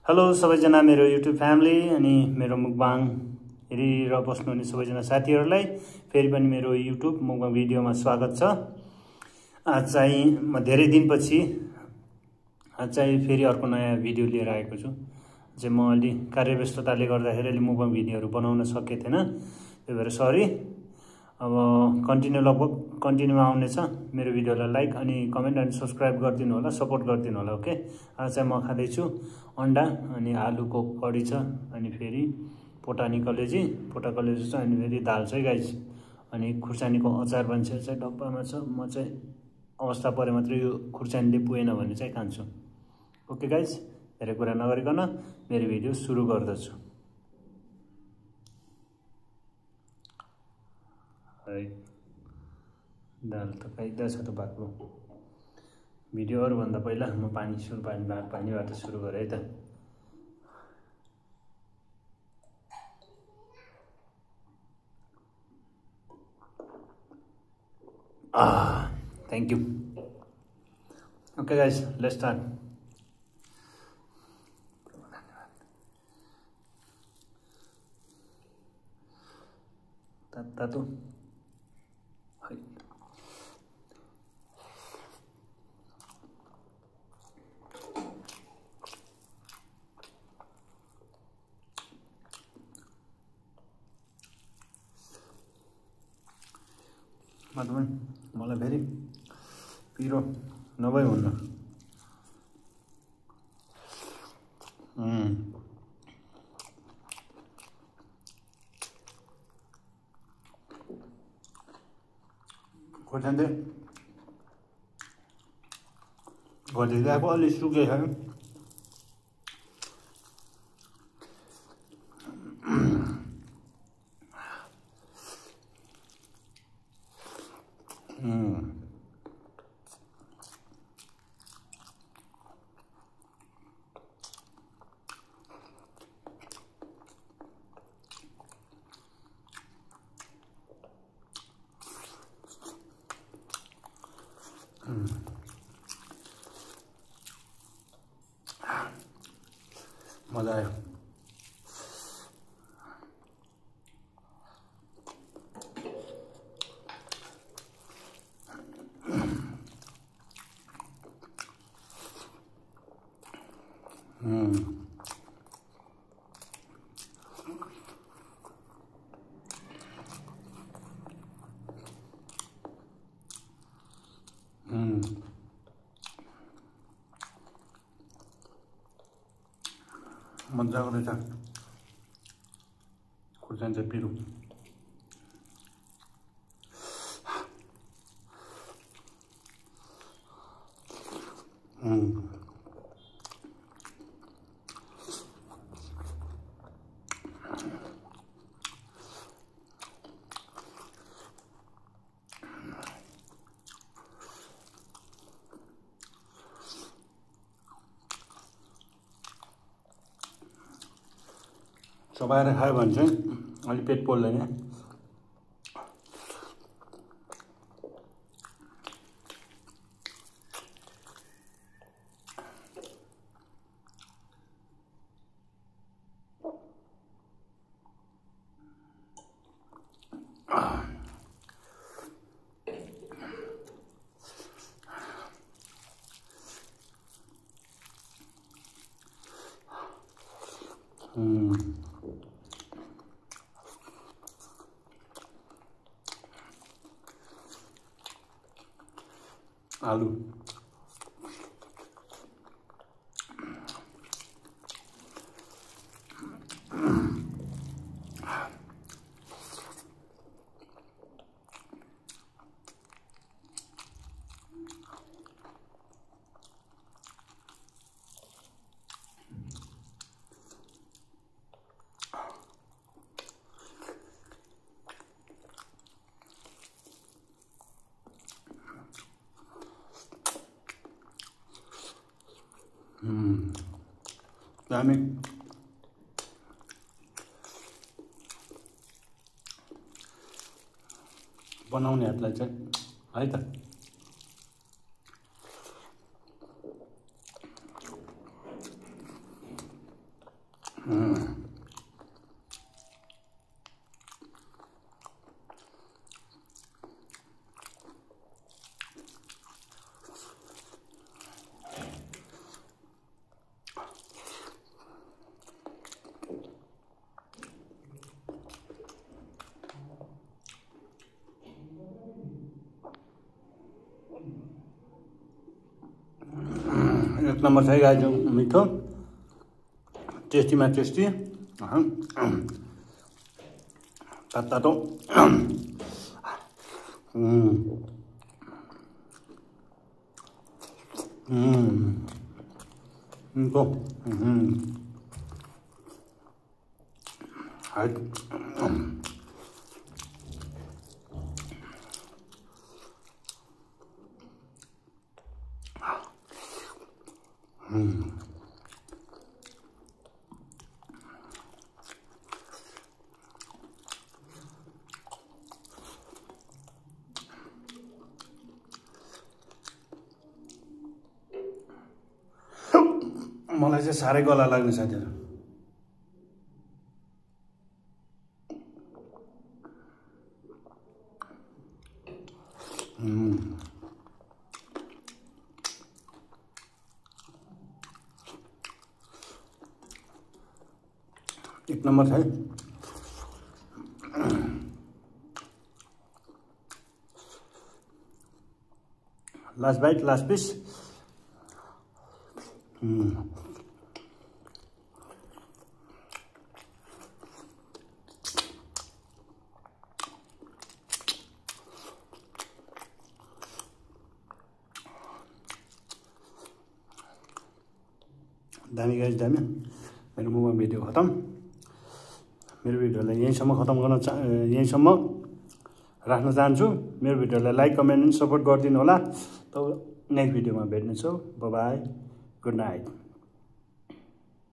Hello सबैजना मेरो YouTube family अनि मेरो मुकबाङ हेरिरहेर बस्नुहुने सबैजना साथीहरूलाई फेरि पनि मेरो युट्युब मुकबाङ भिडियोमा स्वागत छ। आज चाहिँ म धेरै दिनपछि आज चाहिँ फेरि अर्को नयाँ भिडियो लिएर आएको छु। चाहिँ म अलि कार्यव्यस्तताले गर्दाखेरि अलि मुकबाङ भिडियोहरू बनाउन सकेको थिएन, त्यही भएर सरी। अब लगभग कन्टिन्यूमा आउनेछ। मेरो भिडियोलाई लाइक अनि कमेन्ट अनि सब्सक्राइब गरिदिनु होला, सपोर्ट गरिदिनु होला। ओके, आज चाहिँ म खाँदैछु अन्डा अनि आलुको कडी छ अनि फेरि पोटा कलेजी छ अनि फेरि दाल छ गाइस। अनि खुर्सानीको अचार बन्छ चाहिँ डब्बामा छ। म चाहिँ अवस्था परे मात्र यो खुर्सानीले पुगेन भने चाहिँ खान्छु। ओके गाइस, धेरै कुरा नगरिकन मेरो भिडियो सुरु गर्दछु। दाल त खाइदा छ त बाक्लो। भिडियोहरुभन्दा पहिला म पानीबाट सुरु गरे है त। Thank you. Okay guys, let's start. तातो मलाई फेरि पिरो नभई हुन्न। खोर्सानी घटिदिएको अलि सुकेछ। मजा आयो। मजाको रहेछ खुर्सानी चाहिँ पिरो। चबाएर खायो भने चाहिँ अलि पेट पोल्दैन। आलू दामी। बनाउनेहरूलाई चाहिँ है त। एक नम्बर छ गाइज मिठो टेस्टीमा टेस्टी तातो मलाई चाहिँ साह्रै गला लाग्ने साथीहरु एक नम्बर छ लास्ट बाइट लास्ट पिस दामी गाइस दामी मेरो मुभमा भिडियो खतम मेरो भिडियोलाई यहीँसम्म राख्न चाहन्छु मेरो भिडियोलाई लाइक कमेन्ट अनि सपोर्ट गरिदिनु होला त नेक्स्ट भिडियोमा भेट्नेछौँ बाइ बाइ गुड नाइट